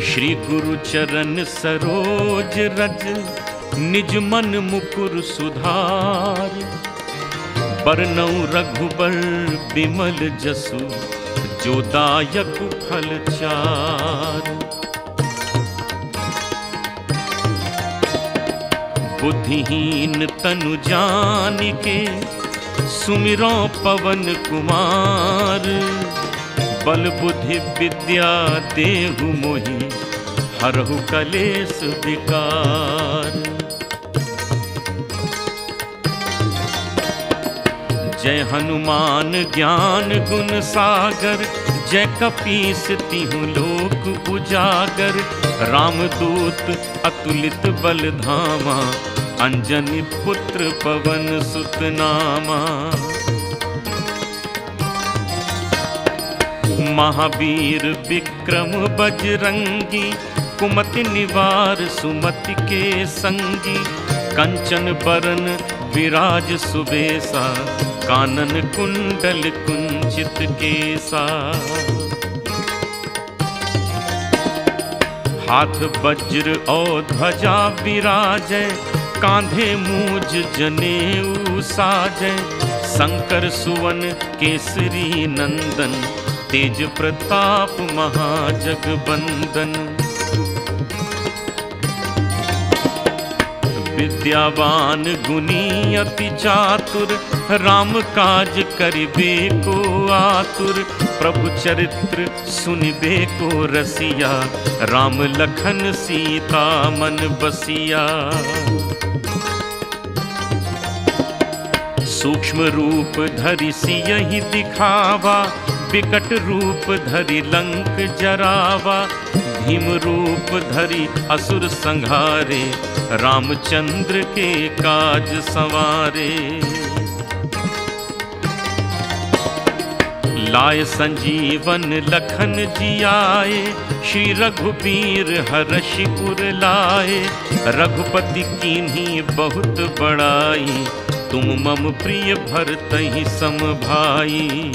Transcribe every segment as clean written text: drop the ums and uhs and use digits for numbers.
श्री गुरु चरण सरोज रज, निज मन मुकुर सुधार। बरनउँ रघुबर बिमल जसु, जो दायक फल चार। बुद्धिहीन तनु जानिके, सुमिरो पवन कुमार। बल बुद्धि विद्या देहु मोहि, हरहु कलेस विकार। जय हनुमान ज्ञान गुण सागर, जय कपीस तिहुँ लोक उजागर। रामदूत अतुलित बल धामा, अंजनी पुत्र पवन सुत नामा। महावीर विक्रम बजरंगी, कुमति निवार सुमति के संगी। कंचन बरन विराज सुबेसा, कानन कुंडल कुंचित केसा। हाथ वज्र और ध्वजा विराजै, कांधे मूज जनेऊ साजै। शंकर सुवन केसरी नंदन, तेज प्रताप महाजगबंदन। विद्यावान गुणी अति चातुर, राम काज करिबे को आतुर। प्रभु चरित्र सुनिबे को रसिया, राम लखन सीता मन बसिया। सूक्ष्म रूप धरि सियहि दिखावा, विकट रूप धरि लंक जरावा। भीम रूप धरि असुर संहारे, रामचंद्र के काज संवारे। लाय संजीवन लखन जियाए, श्री रघुबीर हरषि उर लाए। रघुपति कीन्ही बहुत बड़ाई, तुम मम प्रिय भरतहि सम भाई।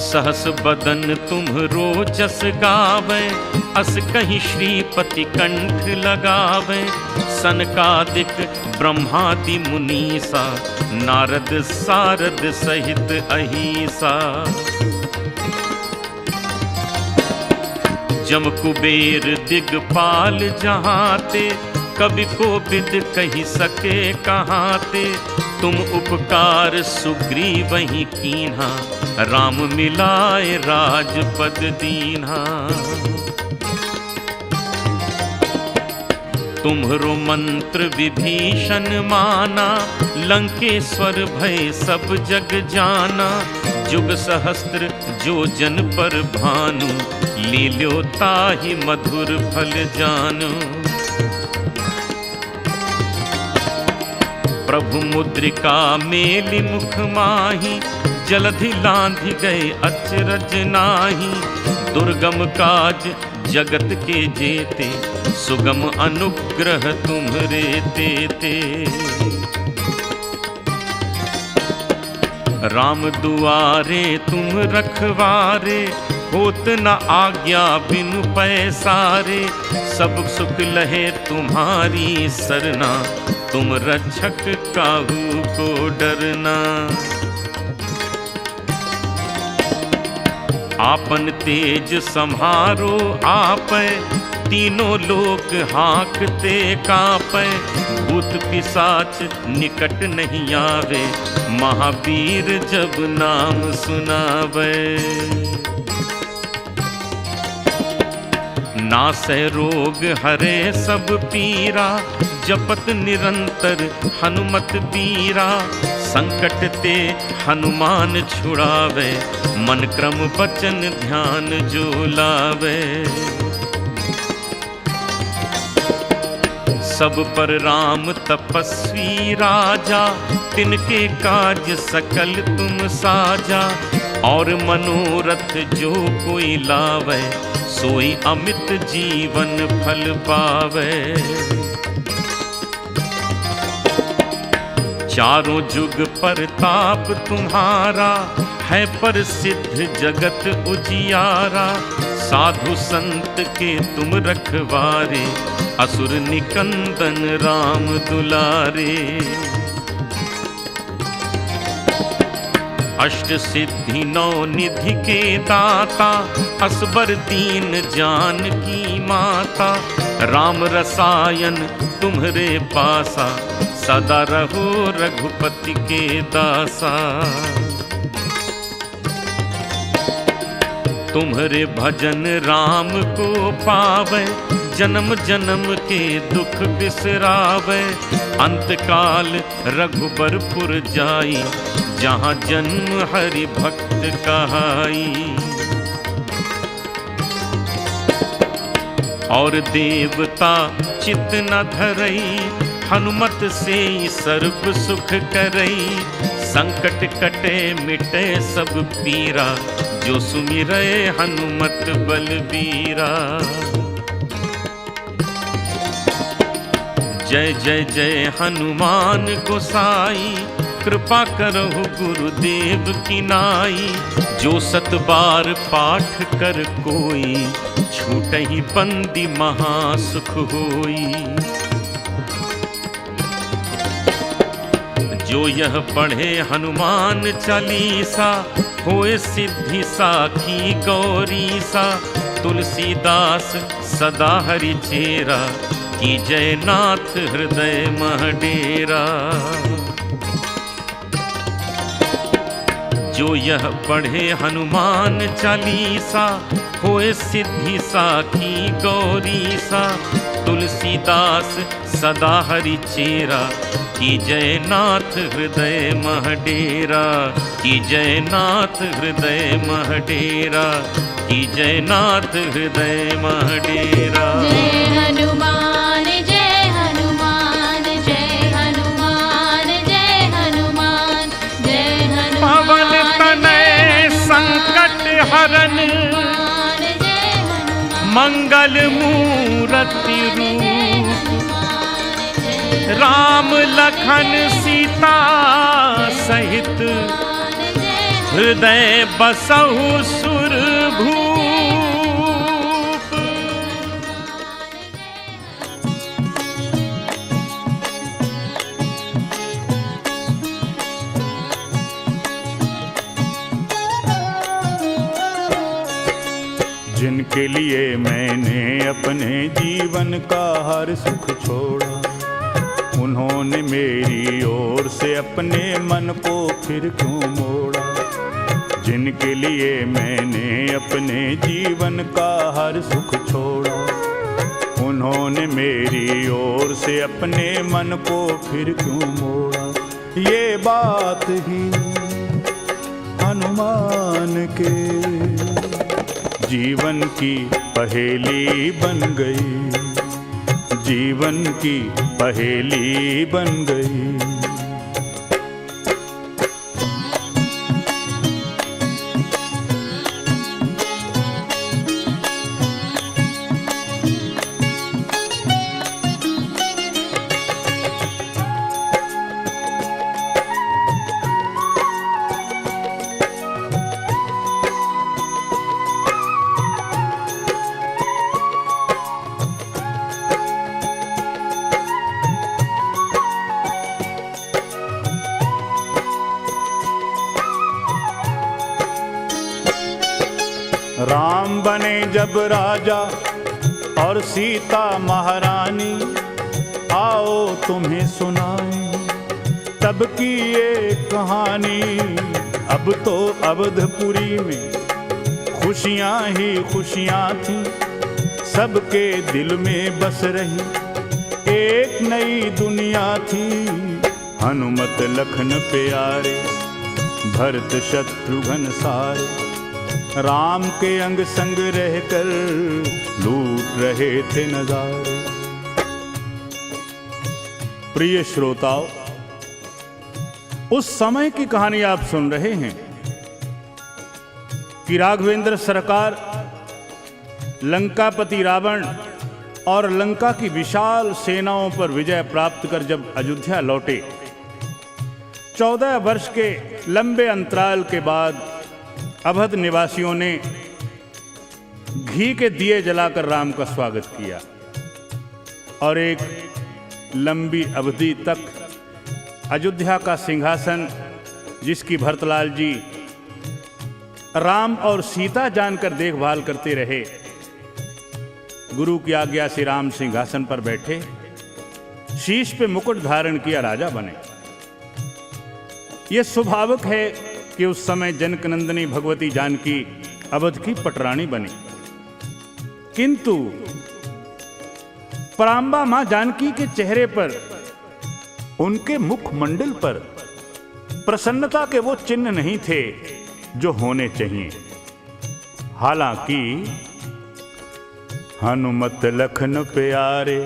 सहस बदन तुम्हरो जस गावै, अस कहीं श्रीपति कंठ लगावै। सनकादिक ब्रह्मादि मुनीसा, नारद सारद सहित अहिसा। जम कुबेर दिगपाल जहाते, कवि कोविद कहि सके कहाते। तुम उपकार सुग्रीवहि कीन्हा, राम मिलाए राजपद दीन्हा। तुम्हरो मंत्र विभीषण माना, लंकेश्वर भय सब जग जाना। जुग सहस्त्र जो जन पर भानु, लील्यो ताहि मधुर फल जानु। प्रभु मुद्रिका मेलि मुख माहि, जलधि लांघि गए अचरज नाही। दुर्गम काज जगत के जेते, सुगम अनुग्रह तुम्हरे तेते। राम दुआरे तुम रखवारे, होत न आज्ञा बिनु पैसारे। सब सुख लहे तुम्हारी सरना, तुम रक्षक काहू को डरना। आपन तेज सम्हारो आपै, तीनों लोक हाँकते कांपै। भूत पिशाच निकट नहीं आवे, महावीर जब नाम सुनावे। नासै रोग हरे सब पीरा, जपत निरंतर हनुमत बीरा। संकट ते हनुमान छुड़ावे, मन क्रम वचन ध्यान जो लावे। सब पर राम तपस्वी राजा, तिनके काज सकल तुम साजा। और मनोरथ जो कोई लावे, सोई अमित जीवन फल पावे। चारों जुग परताप तुम्हारा, है प्रसिद्ध जगत उजियारा। साधु संत के तुम रखवारे, असुर निकंदन राम दुलारे। अष्ट सिद्धि नौ निधि के दाता, असबर दीन जानकी माता। राम रसायन तुम्हरे पासा, सदा रहो रघुपति के दासा। तुम्हरे भजन राम को पावे, जन्म जन्म के दुख बिसरावे। अंतकाल रघुबरपुर जाई, जहाँ जन्म हरि भक्त कहाई। और देवता चित न धरई, हनुमत से सर्व सुख करई। संकट कटे मिटे सब पीरा, जो सुमिरै हनुमत बलबीरा। जय जय जय हनुमान गोसाई, कृपा करहु गुरुदेव की नाई। जो सत बार पाठ कर कोई, छूटहि बंदी महासुख होई। जो यह पढ़े हनुमान चालीसा, होए सिद्धि साखी गौरीसा। तुलसीदास सदा हरि चेरा, की जय नाथ हृदय मह डेरा। जो यह पढ़े हनुमान चालीसा, होए सिद्धि साखी गौरीसा। तुलसीदास सदा हरि चेरा, की जय नाथ हृदय मह डेरा। की जय नाथ हृदय मह डेरा। की जय नाथ हृदय मह डेरा। जय हनुमान जय हनुमान जय हनुमान जय हनुमान जय हनुमान। पवन तनय संकट हरन, मंगल मूरति रूप। राम लखन सीता सहित, हृदय बसहु सुरभूप। जिनके लिए मैंने अपने जीवन का हर सुख छोड़ा, उन्होंने मेरी ओर से अपने मन को फिर क्यों मोड़ा। जिनके लिए मैंने अपने जीवन का हर सुख छोड़ा, उन्होंने मेरी ओर से अपने मन को फिर क्यों मोड़ा। ये बात ही हनुमान के जीवन की पहेली बन गई, जीवन की पहेली बन गई। राम बने जब राजा और सीता महारानी, आओ तुम्हें सुनाएं तब की ये कहानी। अब तो अवधपुरी में खुशियाँ ही खुशियाँ थीं, सबके दिल में बस रही एक नई दुनिया थी। हनुमत लखन प्यारे, भरत शत्रुघ्न सारे, राम के अंग संग रहकर लूट रहे थे नजारे। प्रिय श्रोताओं, उस समय की कहानी आप सुन रहे हैं कि राघवेंद्र सरकार लंकापति रावण और लंका की विशाल सेनाओं पर विजय प्राप्त कर जब अयोध्या लौटे 14 वर्ष के लंबे अंतराल के बाद अवध निवासियों ने घी के दिए जलाकर राम का स्वागत किया और एक लंबी अवधि तक अयोध्या का सिंहासन, जिसकी भरतलाल जी राम और सीता जानकर देखभाल करते रहे, गुरु की आज्ञा से राम सिंहासन पर बैठे, शीश पे मुकुट धारण किया, राजा बने। यह स्वाभाविक है कि उस समय जनकनंदिनी भगवती जानकी अवध की पटरानी बनी। किंतु परांबा मां जानकी के चेहरे पर, उनके मुखमंडल पर प्रसन्नता के वो चिन्ह नहीं थे जो होने चाहिए। हालांकि हनुमत लखन प्यारे,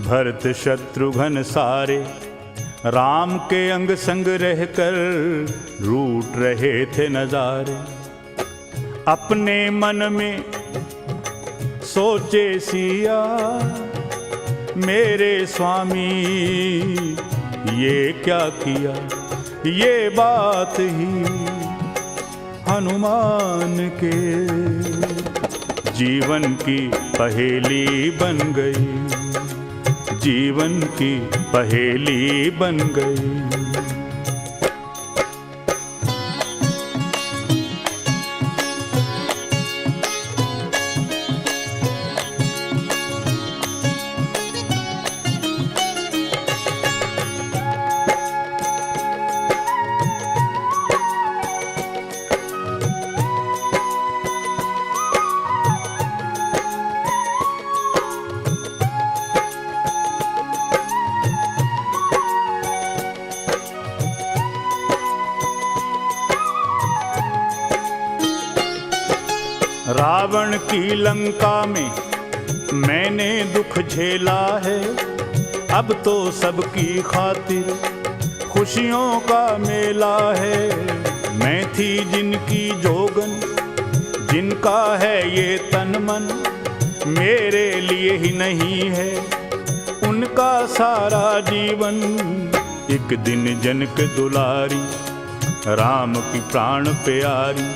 भरत शत्रुघ्न सारे, राम के अंग संग रहकर रूठ रहे थे नजारे। अपने मन में सोचे सिया, मेरे स्वामी ये क्या किया, ये बात ही हनुमान के जीवन की पहेली बन गई, जीवन की पहेली बन गई। रावण की लंका में मैंने दुख झेला है, अब तो सबकी खातिर खुशियों का मेला है। मैं थी जिनकी जोगन, जिनका है ये तन मन, मेरे लिए ही नहीं है उनका सारा जीवन। एक दिन जनक दुलारी, राम की प्राण प्यारी,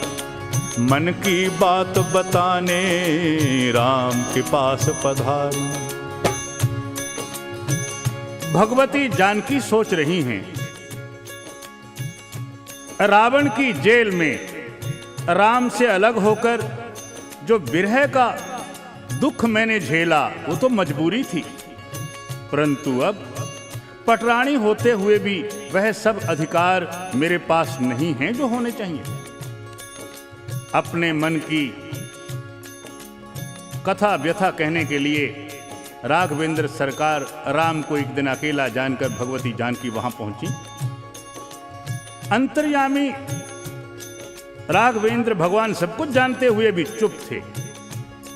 मन की बात बताने राम के पास पधारी। भगवती जानकी सोच रही हैं, रावण की जेल में राम से अलग होकर जो विरह का दुख मैंने झेला वो तो मजबूरी थी, परंतु अब पटरानी होते हुए भी वह सब अधिकार मेरे पास नहीं हैं जो होने चाहिए। अपने मन की कथा व्यथा कहने के लिए राघवेंद्र सरकार राम को एक दिन अकेला जानकर भगवती जानकी वहां पहुंची। अंतर्यामी राघवेंद्र भगवान सब कुछ जानते हुए भी चुप थे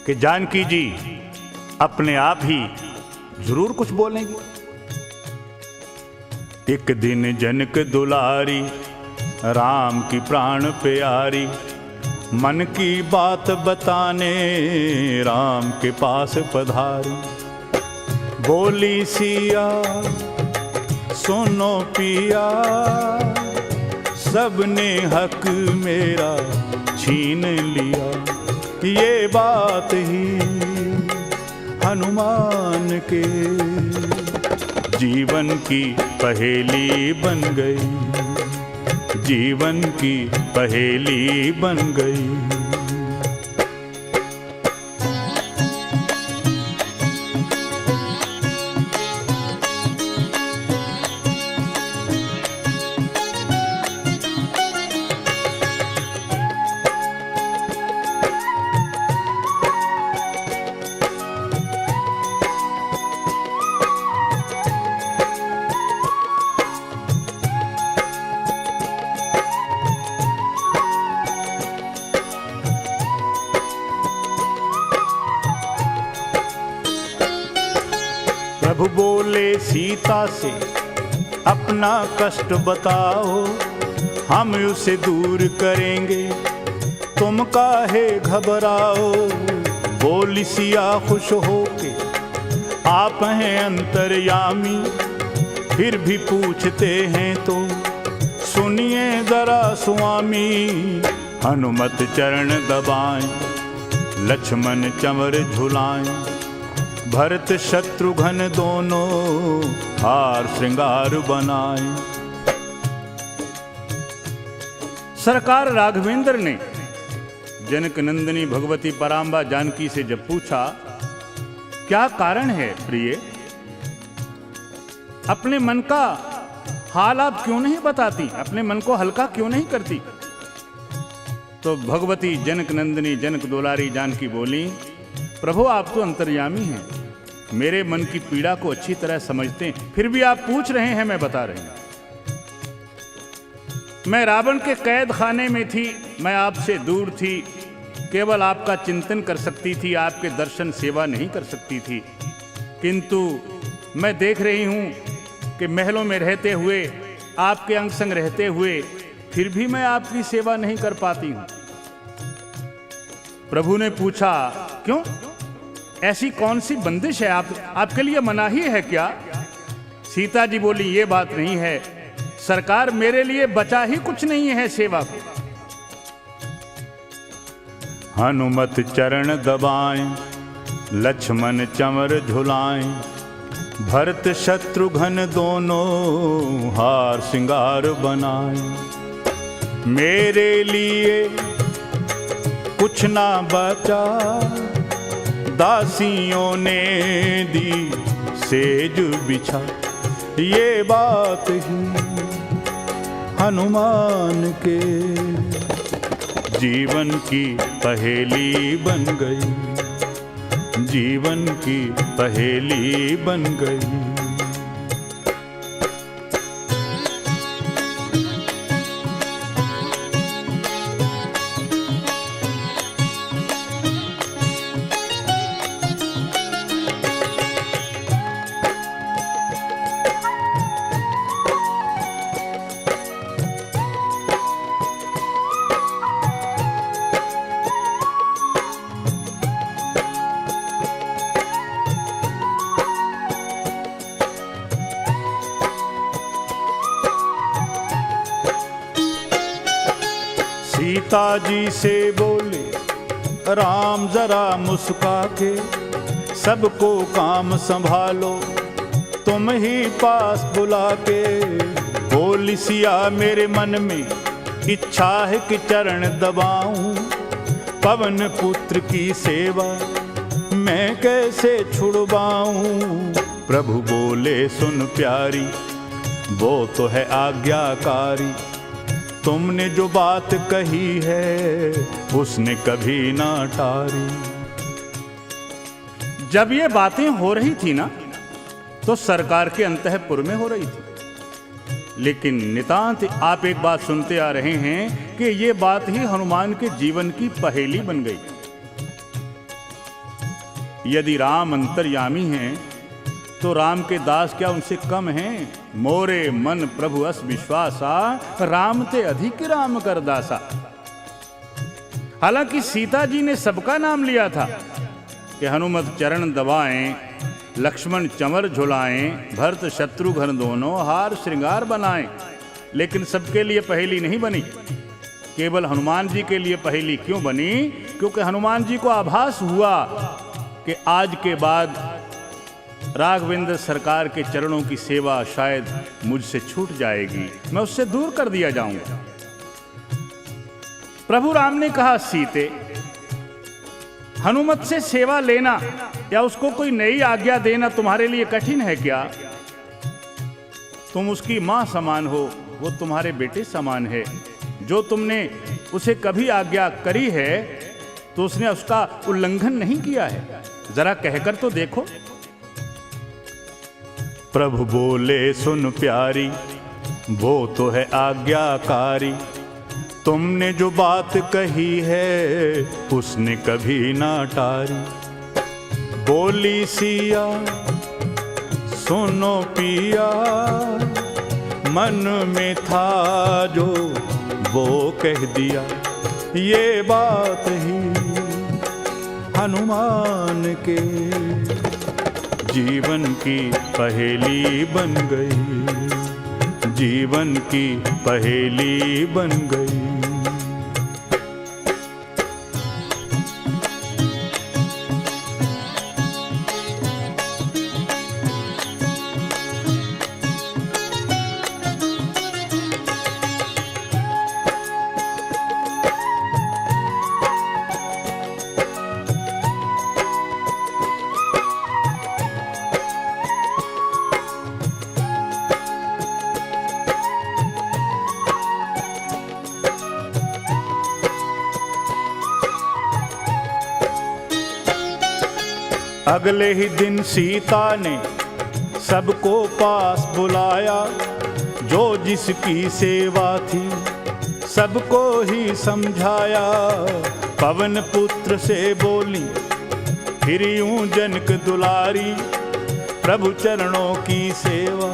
कि जानकी जी अपने आप ही जरूर कुछ बोलेंगे। एक दिन जनक दुलारी, राम की प्राण प्यारी, मन की बात बताने राम के पास पधारी। बोली सिया सुनो पिया, सबने हक मेरा छीन लिया, ये बात ही हनुमान के जीवन की पहेली बन गई, जीवन की पहेली बन गई। प्रभु बोले सीता से अपना कष्ट बताओ, हम उसे दूर करेंगे, तुम काहे घबराओ। बोली सिया खुश होके, आप हैं अंतर्यामी, फिर भी पूछते हैं तो सुनिए जरा स्वामी, हनुमत चरण दबाएं, लक्ष्मण चंवर झुलाएं, भरत शत्रुघ्न दोनों हार श्रृंगार बनाएं। सरकार राघवेंद्र ने जनक नंदिनी भगवती परांबा जानकी से जब पूछा, क्या कारण है प्रिय, अपने मन का हाल आप क्यों नहीं बताती, अपने मन को हल्का क्यों नहीं करती? तो भगवती जनक नंदिनी जनक दुलारी जानकी बोली, प्रभु आप तो अंतर्यामी हैं, मेरे मन की पीड़ा को अच्छी तरह समझते हैं, फिर भी आप पूछ रहे हैं, मैं बता रही हूं। मैं रावण के कैद खाने में थी, मैं आपसे दूर थी, केवल आपका चिंतन कर सकती थी, आपके दर्शन सेवा नहीं कर सकती थी। किंतु मैं देख रही हूं कि महलों में रहते हुए, आपके अंग संग रहते हुए, फिर भी मैं आपकी सेवा नहीं कर पाती हूं। प्रभु ने पूछा, क्यों, ऐसी कौन सी बंदिश है आपके लिए मनाही है क्या? सीता जी बोली, ये बात नहीं है सरकार, मेरे लिए बचा ही कुछ नहीं है सेवा को। हनुमत चरण दबाएं, लक्ष्मण चंवर झुलाएं, भरत शत्रुघ्न दोनों हार श्रृंगार बनाएं। मेरे लिए कुछ ना बचा, दासियों ने दी सेज बिछा, ये बात ही हनुमान के जीवन की पहेली बन गई, जीवन की पहेली बन गई। सीता जी से बोले राम जरा मुस्का के, सबको काम संभालो तुम ही पास बुला के। बोली सिया मेरे मन में इच्छा है कि चरण दबाऊं, पवन पुत्र की सेवा मैं कैसे छुड़वाऊं। प्रभु बोले सुन प्यारी, वो तो है आज्ञाकारी, तुमने जो बात कही है उसने कभी ना टारी। जब ये बातें हो रही थी ना, तो सरकार के अंतःपुर में हो रही थी, लेकिन नितांत आप एक बात सुनते आ रहे हैं कि ये बात ही हनुमान के जीवन की पहेली बन गई। यदि राम अंतर्यामी हैं तो राम के दास क्या उनसे कम हैं? मोरे मन प्रभु अस विश्वासा, राम ते अधिक राम कर दासा। हालांकि सीता जी ने सबका नाम लिया था कि हनुमत चरण दबाएं, लक्ष्मण चंवर झुलाएं, भरत शत्रुघ्न दोनों हार श्रृंगार बनाएं, लेकिन सबके लिए पहेली नहीं बनी। केवल हनुमान जी के लिए पहेली क्यों बनी? क्योंकि हनुमान जी को आभास हुआ कि आज के बाद राघवेंद्र सरकार के चरणों की सेवा शायद मुझसे छूट जाएगी, मैं उससे दूर कर दिया जाऊंगा। प्रभु राम ने कहा, सीते हनुमत से सेवा लेना या उसको कोई नई आज्ञा देना तुम्हारे लिए कठिन है क्या? तुम उसकी मां समान हो, वो तुम्हारे बेटे समान है। जो तुमने उसे कभी आज्ञा करी है तो उसने उसका उल्लंघन नहीं किया है, जरा कहकर तो देखो। प्रभु बोले सुन प्यारी, वो तो है आज्ञाकारी, तुमने जो बात कही है उसने कभी ना टारी। बोली सिया सुनो पिया, मन में था जो वो कह दिया, ये बात ही हनुमान के जीवन की पहेली बन गई, जीवन की पहेली बन गई। अगले ही दिन सीता ने सबको पास बुलाया, जो जिसकी सेवा थी सबको ही समझाया। पवन पुत्र से बोली फिर यूं जनक दुलारी, प्रभु चरणों की सेवा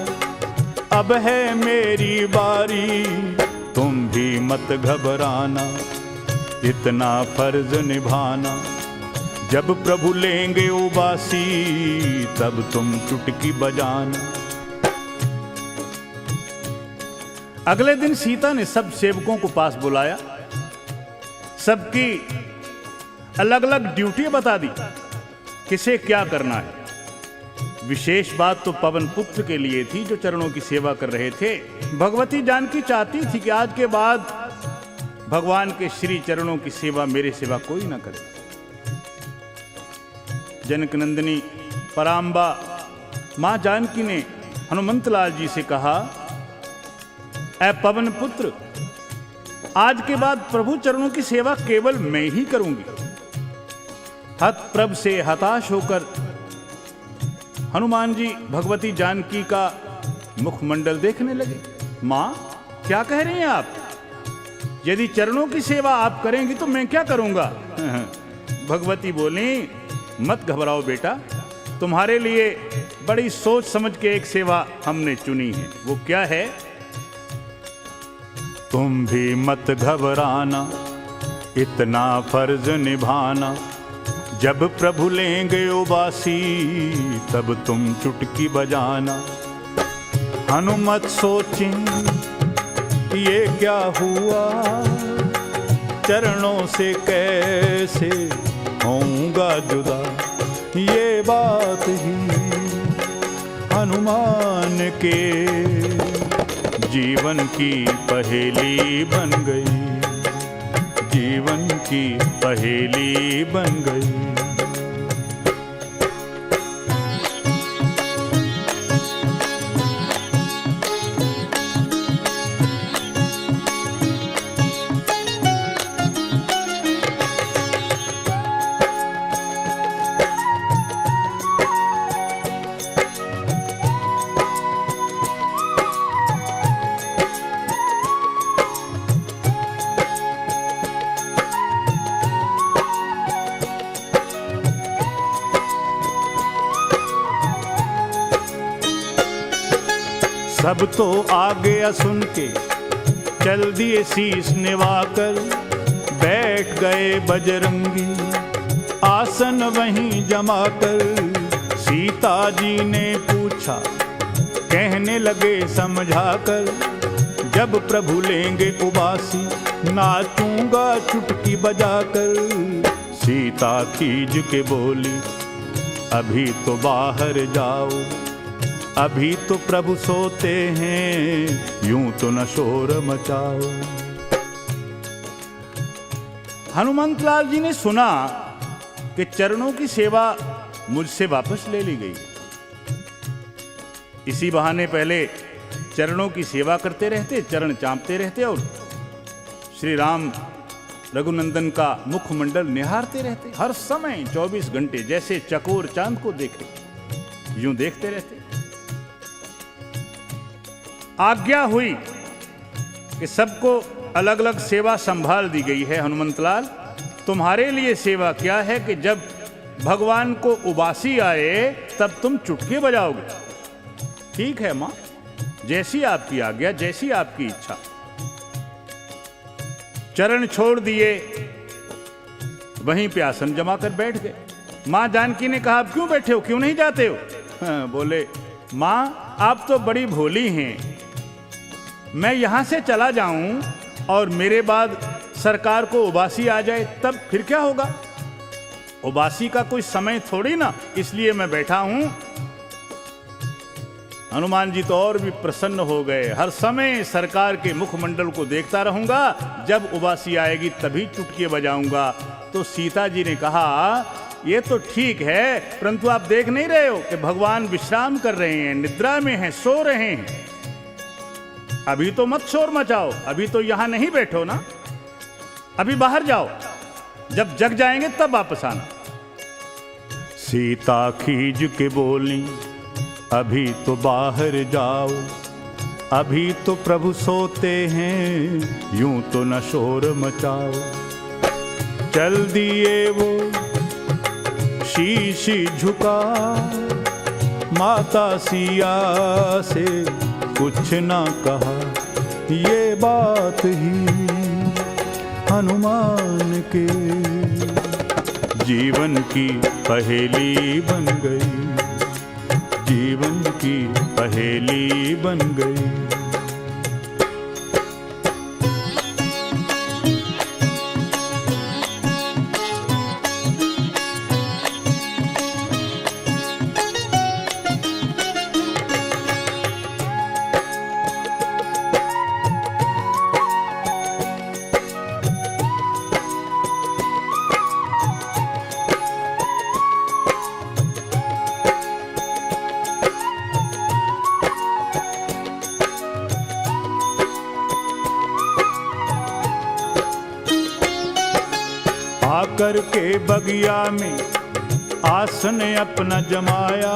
अब है मेरी बारी। तुम भी मत घबराना, इतना फर्ज निभाना, जब प्रभु लेंगे उबासी तब तुम चुटकी बजाना। अगले दिन सीता ने सब सेवकों को पास बुलाया, सबकी अलग अलग ड्यूटी बता दी, किसे क्या करना है। विशेष बात तो पवन पुत्र के लिए थी जो चरणों की सेवा कर रहे थे। भगवती जानकी चाहती थी कि आज के बाद भगवान के श्री चरणों की सेवा मेरे सिवा कोई ना करे। जनक नंदिनी पराम्बा मां जानकी ने हनुमंत लाल जी से कहा, ऐ पवन पुत्र, आज के बाद प्रभु चरणों की सेवा केवल मैं ही करूंगी। हतप्रभ से हताश होकर हनुमान जी भगवती जानकी का मुखमंडल देखने लगे। मां, क्या कह रही हैं आप? यदि चरणों की सेवा आप करेंगी तो मैं क्या करूंगा? भगवती बोली, मत घबराओ बेटा, तुम्हारे लिए बड़ी सोच समझ के एक सेवा हमने चुनी है। वो क्या है? तुम भी मत घबराना, इतना फर्ज निभाना, जब प्रभु लेंगे उबासी तब तुम चुटकी बजाना। हनुमत सोचें ये क्या हुआ, चरणों से कैसे होऊंगा जुदा। ये बात ही हनुमान के जीवन की पहेली बन गई, जीवन की पहेली बन गई। सब तो आ गया सुन के, चल दिए शीश निवाकर, बैठ गए बजरंगी आसन वहीं जमाकर। सीता जी ने पूछा, कहने लगे समझाकर, जब प्रभु लेंगे उबासी नाचूंगा चुटकी बजाकर। सीता खींच के बोली, अभी तो बाहर जाओ, अभी तो प्रभु सोते हैं, यूं तो न शोर मचाओ। हनुमंत लाल जी ने सुना कि चरणों की सेवा मुझसे वापस ले ली गई। इसी बहाने पहले चरणों की सेवा करते रहते, चरण चांपते रहते और श्री राम रघुनंदन का मुखमंडल निहारते रहते। हर समय 24 घंटे जैसे चकोर चांद को देखते, यूं देखते रहते। आज्ञा हुई कि सबको अलग अलग सेवा संभाल दी गई है। हनुमंतलाल, तुम्हारे लिए सेवा क्या है कि जब भगवान को उबासी आए तब तुम चुटकी बजाओगे। ठीक है मां, जैसी आपकी आज्ञा, जैसी आपकी इच्छा। चरण छोड़ दिए, वहीं पे आसन जमा कर बैठ गए। मां जानकी ने कहा, आप क्यों बैठे हो, क्यों नहीं जाते हो? बोले, मां आप तो बड़ी भोली हैं, मैं यहाँ से चला जाऊं और मेरे बाद सरकार को उबासी आ जाए, तब फिर क्या होगा? उबासी का कोई समय थोड़ी ना, इसलिए मैं बैठा हूं। हनुमान जी तो और भी प्रसन्न हो गए। हर समय सरकार के मुखमंडल को देखता रहूंगा, जब उबासी आएगी तभी चुटकी बजाऊंगा। तो सीता जी ने कहा, ये तो ठीक है, परंतु आप देख नहीं रहे हो कि भगवान विश्राम कर रहे हैं, निद्रा में हैं, सो रहे हैं। अभी तो मत शोर मचाओ, अभी तो यहां नहीं बैठो ना, अभी बाहर जाओ, जब जग जाएंगे तब वापस आना। सीता खींच के बोली, अभी तो बाहर जाओ, अभी तो प्रभु सोते हैं, यूं तो न शोर मचाओ। चल दिए वो शीश झुका, माता सिया से कुछ ना कहा। ये बात ही हनुमान के जीवन की पहेली बन गई, जीवन की पहेली बन गई। आकर के बगिया में आसन अपना जमाया,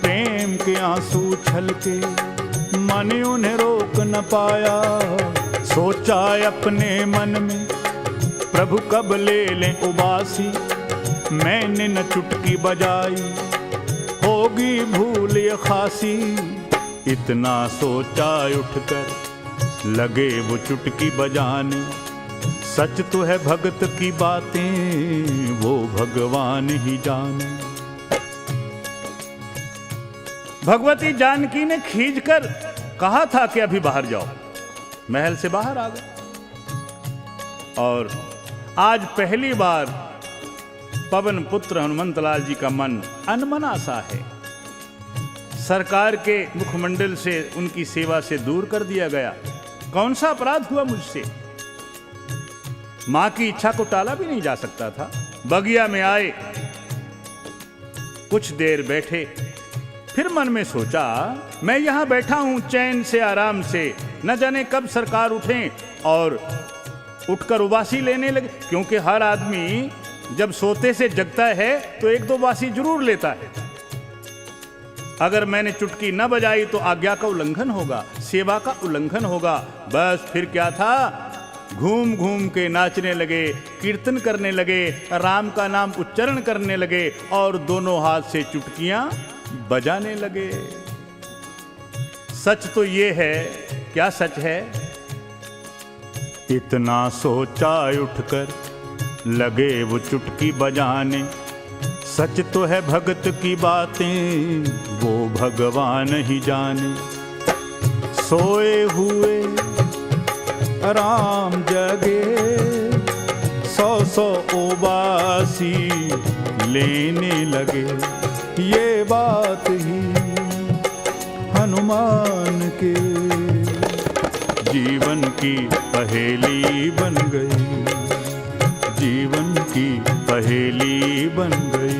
प्रेम के आंसू छलके मन उन्हें रोक न पाया। सोचा अपने मन में, प्रभु कब ले लें उबासी, मैंने न चुटकी बजाई, होगी भूल ये खासी। इतना सोचा उठकर लगे वो चुटकी बजाने, सच तो है भगत की बातें, वो भगवान ही जाने। भगवती जानकी ने खींचकर कहा था कि अभी बाहर जाओ, महल से बाहर आ गए। और आज पहली बार पवन पुत्र हनुमंतलाल जी का मन अनमना सा है। सरकार के मुखमंडल से उनकी सेवा से दूर कर दिया गया। कौन सा अपराध हुआ मुझसे? मां की इच्छा को टाला भी नहीं जा सकता था। बगिया में आए, कुछ देर बैठे, फिर मन में सोचा, मैं यहां बैठा हूं चैन से आराम से, न जाने कब सरकार उठें और उठकर उबासी लेने लगे। क्योंकि हर आदमी जब सोते से जगता है तो एक दो उबासी जरूर लेता है। अगर मैंने चुटकी न बजाई तो आज्ञा का उल्लंघन होगा, सेवा का उल्लंघन होगा। बस फिर क्या था, घूम घूम के नाचने लगे, कीर्तन करने लगे, राम का नाम उच्चारण करने लगे और दोनों हाथ से चुटकियां बजाने लगे। सच तो ये है, क्या सच है? इतना सोचा उठकर लगे वो चुटकी बजाने, सच तो है भगत की बातें, वो भगवान ही जाने। सोए हुए राम जगे, 100 उबासी लेने लगे। ये बात ही हनुमान के जीवन की पहेली बन गई, जीवन की पहेली बन गई।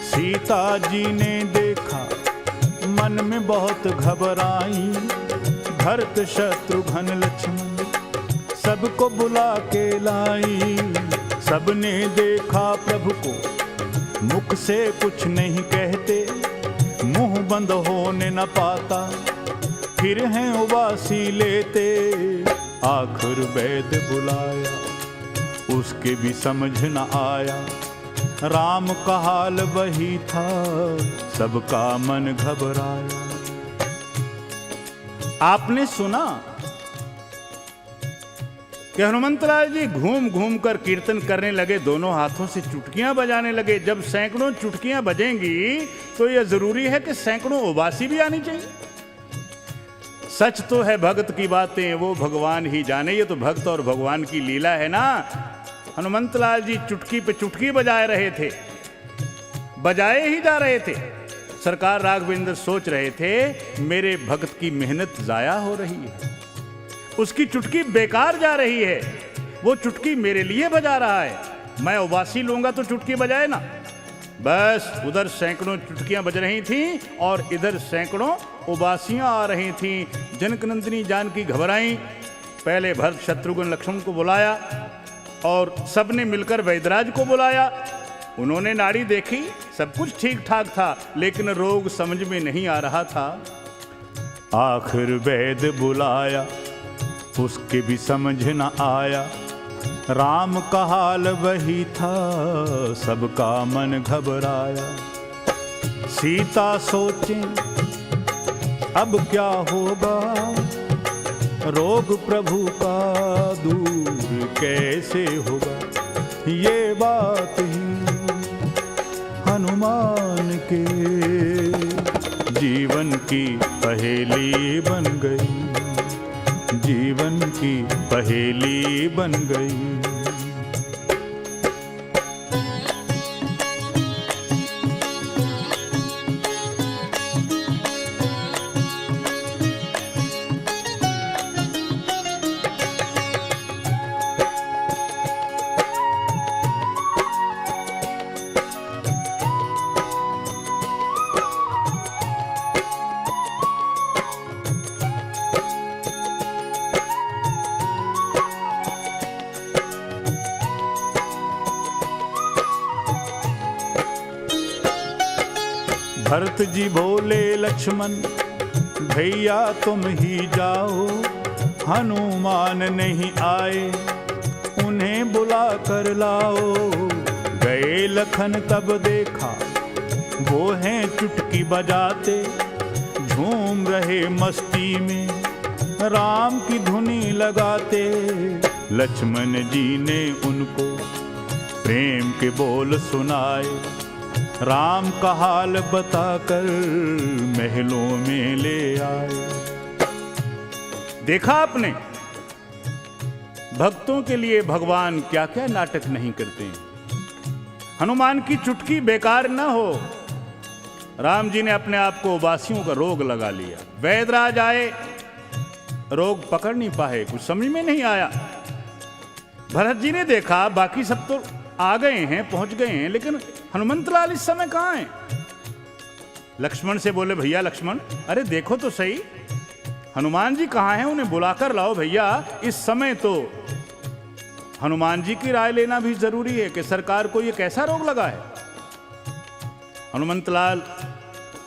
सीता जी ने देखा, मन में बहुत घबराई, भरत शत्रुघ्न लक्ष्मण सबको बुला के लाई। सबने देखा प्रभु को मुख से कुछ नहीं कहते, मुंह बंद होने न पाता, फिर हैं उबासी लेते। आखिर वैद्य बुलाया, उसके भी समझ न आया, राम का हाल वही था, सबका मन घबराया। आपने सुना कि हनुमंतलाल जी घूम घूम कर कीर्तन करने लगे, दोनों हाथों से चुटकियां बजाने लगे। जब सैकड़ों चुटकियां बजेंगी तो यह जरूरी है कि सैकड़ों उबासी भी आनी चाहिए। सच तो है भगत की बातें वो भगवान ही जाने, ये तो भक्त और भगवान की लीला है ना। हनुमंतलाल जी चुटकी पे चुटकी बजाए रहे थे, बजाए ही जा रहे थे। सरकार राघवेंद्र सोच रहे थे मेरे भक्त की मेहनत जाया हो रही है, उसकी चुटकी बेकार जा रही है, वो चुटकी मेरे लिए बजा रहा है, मैं उबासी लूंगा तो चुटकी बजाए ना। बस उधर सैकड़ों चुटकियां बज रही थीं और इधर सैकड़ों उबासियां आ रही थीं। जनकनंदिनी जानकी घबराई, पहले भरत शत्रुघ्न लक्ष्मण को बुलाया और सबने मिलकर वैदराज को बुलाया। उन्होंने नाड़ी देखी, सब कुछ ठीक ठाक था, लेकिन रोग समझ में नहीं आ रहा था। आखिर वैद्य बुलाया, उसके भी समझ न आया, राम का हाल वही था, सबका मन घबराया। सीता सोचें अब क्या होगा, रोग प्रभु का दूर कैसे होगा। ये बात ही हनुमान के जीवन की पहेली बन गई, जीवन की पहेली बन गई। भरत जी बोले लक्ष्मण भैया तुम ही जाओ, हनुमान नहीं आए उन्हें बुला कर लाओ। गए लखन तब देखा वो हैं चुटकी बजाते, झूम रहे मस्ती में राम की धुनी लगाते। लक्ष्मण जी ने उनको प्रेम के बोल सुनाए, राम का हाल बताकर महलों में ले आए। देखा आपने भक्तों के लिए भगवान क्या क्या नाटक नहीं करते हैं। हनुमान की चुटकी बेकार न हो, राम जी ने अपने आप को उबासियों का रोग लगा लिया। वैदराज आए, रोग पकड़ नहीं पाए, कुछ समझ में नहीं आया। भरत जी ने देखा बाकी सब तो आ गए हैं, पहुंच गए हैं, लेकिन हनुमंतलाल इस समय कहां हैं। लक्ष्मण से बोले भैया लक्ष्मण अरे देखो तो सही, हनुमान जी कहां हैं, उन्हें बुलाकर लाओ भैया। इस समय तो हनुमान जी की राय लेना भी जरूरी है कि सरकार को ये कैसा रोग लगा है। हनुमंतलाल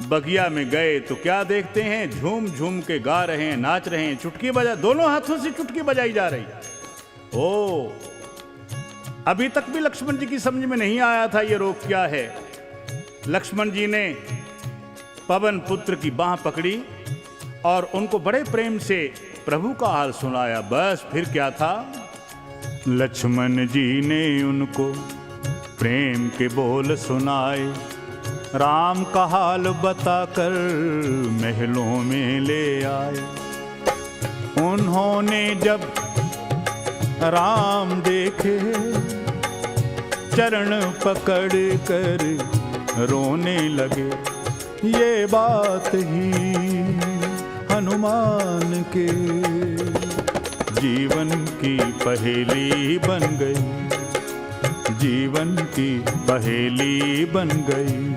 बगिया में गए तो क्या देखते हैं, झूम झूम के गा रहे हैं, नाच रहे हैं, चुटकी बजा, दोनों हाथों से चुटकी बजाई जा रही है। ओ अभी तक भी लक्ष्मण जी की समझ में नहीं आया था ये रोग क्या है। लक्ष्मण जी ने पवन पुत्र की बांह पकड़ी और उनको बड़े प्रेम से प्रभु का हाल सुनाया। बस फिर क्या था, लक्ष्मण जी ने उनको प्रेम के बोल सुनाए, राम का हाल बताकर महलों में ले आए। उन्होंने जब राम देखे चरण पकड़ कर रोने लगे। ये बात ही हनुमान के जीवन की पहेली बन गई, जीवन की पहेली बन गई।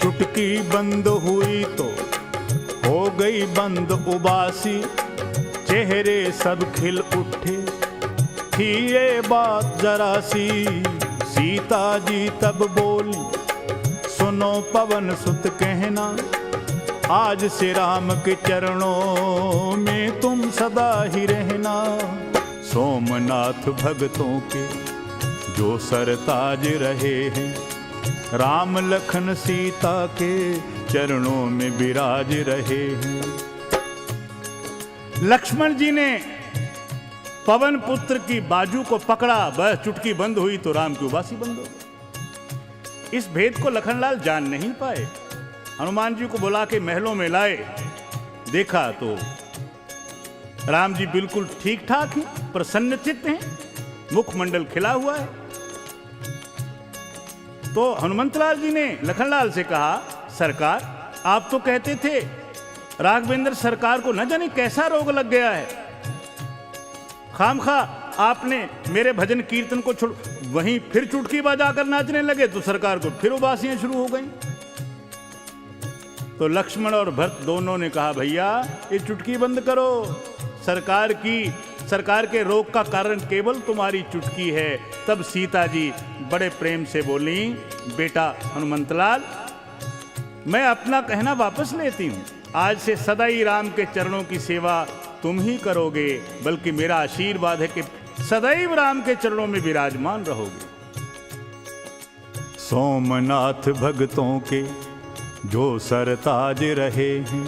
चुटकी बंद हुई तो हो गई बंद उबासी, चेहरे सब खिल उठे, थी ये बात जरा सी। सीता जी तब बोली, सुनो पवन सुत कहना, आज से राम के चरणों में तुम सदा ही रहना। सोमनाथ भक्तों के जो सरताज रहे हैं, राम लखन सीता के चरणों में विराज रहे हैं। लक्ष्मण जी ने पवन पुत्र की बाजू को पकड़ा, बस चुटकी बंद हुई तो राम की उबासी बंद हो गई। इस भेद को लखनलाल जान नहीं पाए। हनुमान जी को बुला के महलों में लाए, देखा तो राम जी बिल्कुल ठीक ठाक हैं, प्रसन्नचित्त हैं, मुखमंडल खिला हुआ है। तो हनुमंतलाल जी ने लखनलाल से कहा, सरकार आप तो कहते थे राघवेंद्र सरकार को न जाने कैसा रोग लग गया है, खामखा आपने मेरे भजन कीर्तन को छोड़ वहीं फिर चुटकी बजाकर नाचने लगे तो सरकार को फिर उबासियां शुरू हो गई। तो लक्ष्मण और भरत दोनों ने कहा, भैया ये चुटकी बंद करो, सरकार के रोग का कारण केवल तुम्हारी चुटकी है। तब सीता जी बड़े प्रेम से बोली, बेटा हनुमंतलाल मैं अपना कहना वापस लेती हूं, आज से सदा ही राम के चरणों की सेवा तुम ही करोगे, बल्कि मेरा आशीर्वाद है कि सदैव राम के चरणों में विराजमान रहोगे। सोमनाथ भक्तों के जो सरताज रहे हैं,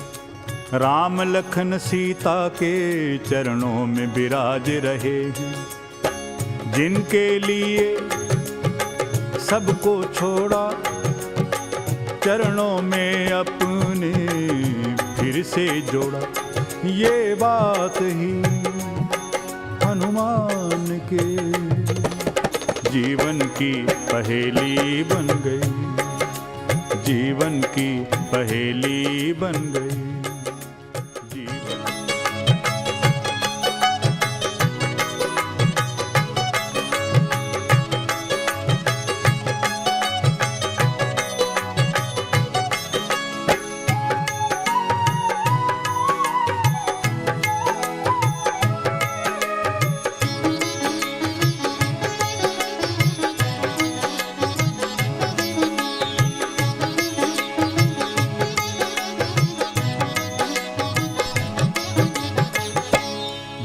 राम लखन सीता के चरणों में विराज रहे हैं। जिनके लिए सबको छोड़ा, चरणों में अपने फिर से जोड़ा, ये बात ही हनुमान के जीवन की पहेली बन गई, जीवन की पहेली बन गई।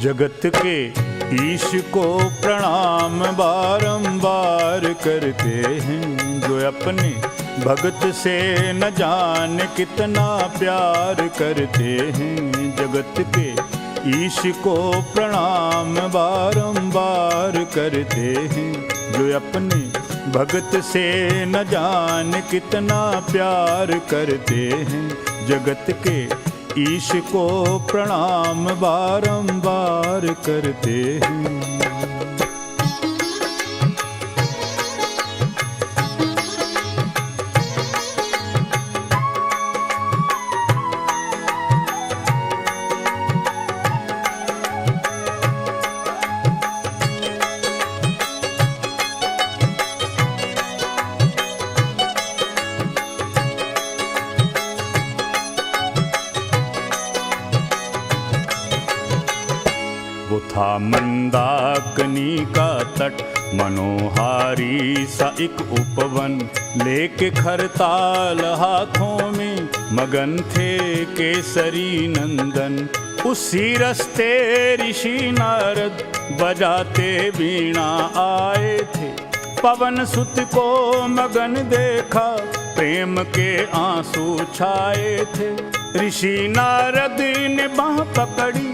जगत के ईश को प्रणाम बारंबार करते हैं, जो अपने भगत से न जान कितना प्यार करते हैं। जगत के ईश को प्रणाम बारंबार करते हैं, जो अपने भगत से न जान कितना प्यार करते हैं। जगत के ईश को प्रणाम बारंबार करते हैं। था मंदाकिनी का तट, मनोहारी सा एक उपवन, लेके खरताल हाथों में मगन थे केसरी नंदन। उसी रस्ते ऋषि नारद बजाते वीणा आए थे, पवन सुत को मगन देखा, प्रेम के आंसू छाए थे। ऋषि नारद ने बाह पकड़ी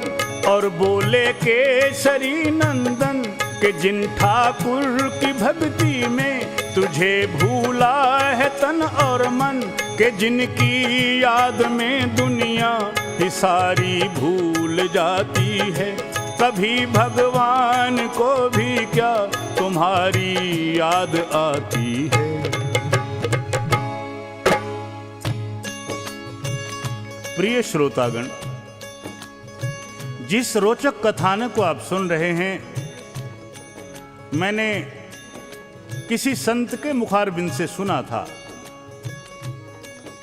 और बोले केसरी नंदन के जिन ठाकुर की भक्ति में तुझे भूला है तन और मन, के जिनकी याद में दुनिया ही सारी भूल जाती है। कभी भगवान को भी क्या तुम्हारी याद आती है। प्रिय श्रोतागण, जिस रोचक कथानक को आप सुन रहे हैं, मैंने किसी संत के मुखारबिंद से सुना था।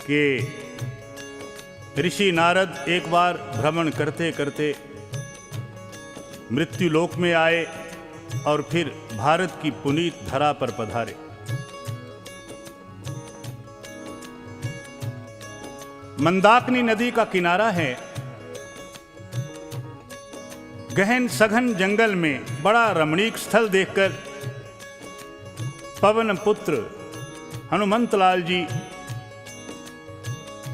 कि ऋषि नारद एक बार भ्रमण करते करते मृत्यु लोक में आए और फिर भारत की पुनीत धरा पर पधारे। मंदाकिनी नदी का किनारा है। गहन सघन जंगल में बड़ा रमणीक स्थल देखकर पवन पुत्र हनुमंतलाल जी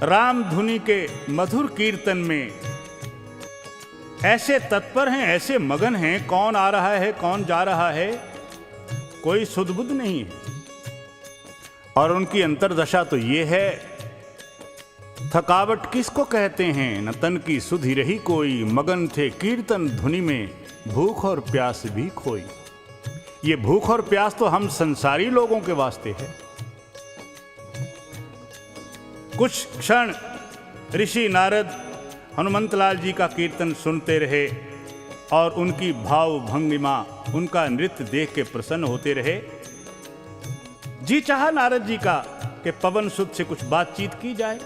राम धुनी के मधुर कीर्तन में ऐसे तत्पर हैं, ऐसे मगन हैं, कौन आ रहा है कौन जा रहा है कोई सुध-बुध नहीं है। और उनकी अंतर्दशा तो ये है, थकावट किसको कहते हैं, न तन की सुधि रही कोई, मगन थे कीर्तन धुनि में, भूख और प्यास भी खोई। ये भूख और प्यास तो हम संसारी लोगों के वास्ते है। कुछ क्षण ऋषि नारद हनुमंतलाल जी का कीर्तन सुनते रहे और उनकी भाव भंगिमा, उनका नृत्य देख के प्रसन्न होते रहे। जी चाहा नारद जी का कि पवन सुत से कुछ बातचीत की जाए।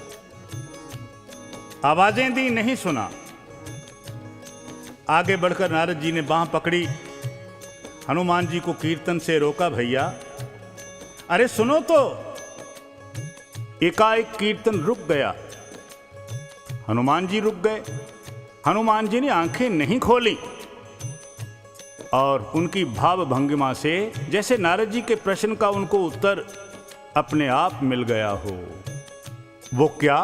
आवाजें दी, नहीं सुना। आगे बढ़कर नारद जी ने बांह पकड़ी, हनुमान जी को कीर्तन से रोका। भैया अरे सुनो तो। एकाएक कीर्तन रुक गया। हनुमान जी रुक गए। हनुमान जी ने आंखें नहीं खोली और उनकी भाव भंगिमा से जैसे नारद जी के प्रश्न का उनको उत्तर अपने आप मिल गया हो। वो क्या?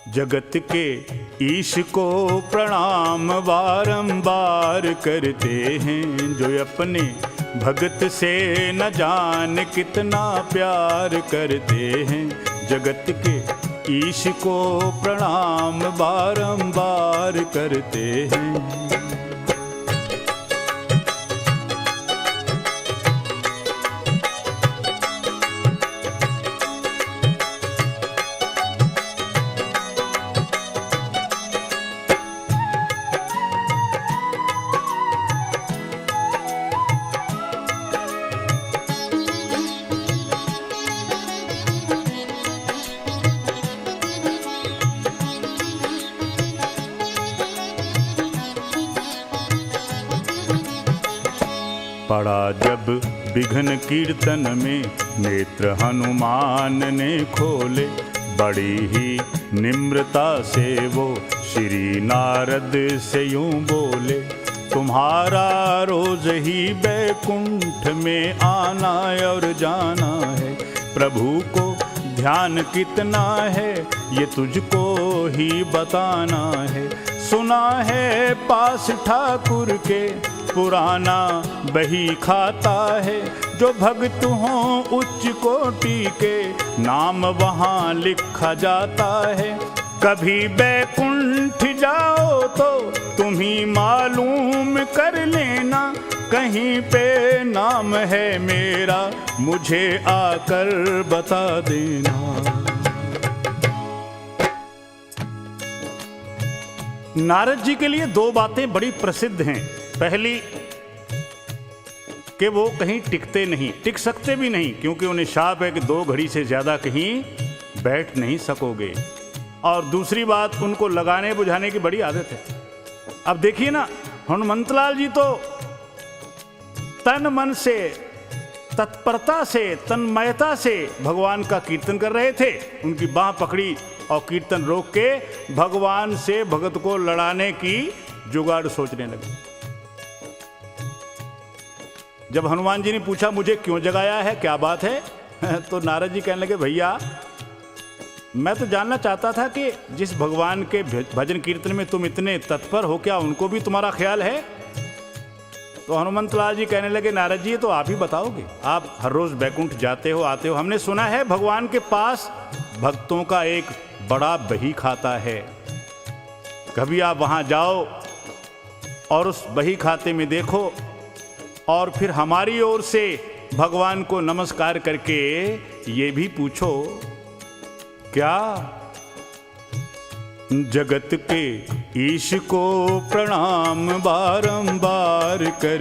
जगत के ईश को प्रणाम बारंबार करते हैं, जो अपने भगत से न जान कितना प्यार करते हैं। जगत के ईश को प्रणाम बारंबार करते हैं। पड़ा जब विघ्न कीर्तन में, नेत्र हनुमान ने खोले, बड़ी ही निम्रता से वो श्री नारद से यूं बोले। तुम्हारा रोज ही बैकुंठ में आना और जाना है, प्रभु को ध्यान कितना है ये तुझको ही बताना है। सुना है पास ठाकुर के पुराना बही खाता है, जो भक्त हों उच्च कोटि के नाम वहाँ लिखा जाता है। कभी बैकुंठ जाओ तो तुम्ही मालूम कर लेना, कहीं पे नाम है मेरा मुझे आकर बता देना। नारद जी के लिए दो बातें बड़ी प्रसिद्ध हैं। पहली कि वो कहीं टिकते नहीं, टिक सकते भी नहीं, क्योंकि उन्हें शाप है कि 2 घड़ी से ज्यादा कहीं बैठ नहीं सकोगे। और दूसरी बात, उनको लगाने बुझाने की बड़ी आदत है। अब देखिए ना, हनुमंतलाल जी तो तन मन से, तत्परता से, तन्मयता से भगवान का कीर्तन कर रहे थे। उनकी बांह पकड़ी और कीर्तन रोक के भगवान से भगत को लड़ाने की जुगाड़ सोचने लगे। जब हनुमान जी ने पूछा मुझे क्यों जगाया है, क्या बात है, तो नारद जी कहने लगे भैया मैं तो जानना चाहता था कि जिस भगवान के भजन कीर्तन में तुम इतने तत्पर हो, क्या उनको भी तुम्हारा ख्याल है? तो हनुमंतलाल जी कहने लगे नारद जी तो आप ही बताओगे, आप हर रोज बैकुंठ जाते हो आते हो, हमने सुना है भगवान के पास भक्तों का एक बड़ा बही खाता है। कभी आप वहां जाओ और उस बही खाते में देखो और फिर हमारी ओर से भगवान को नमस्कार करके ये भी पूछो, क्या जगत के ईश को प्रणाम बारंबार कर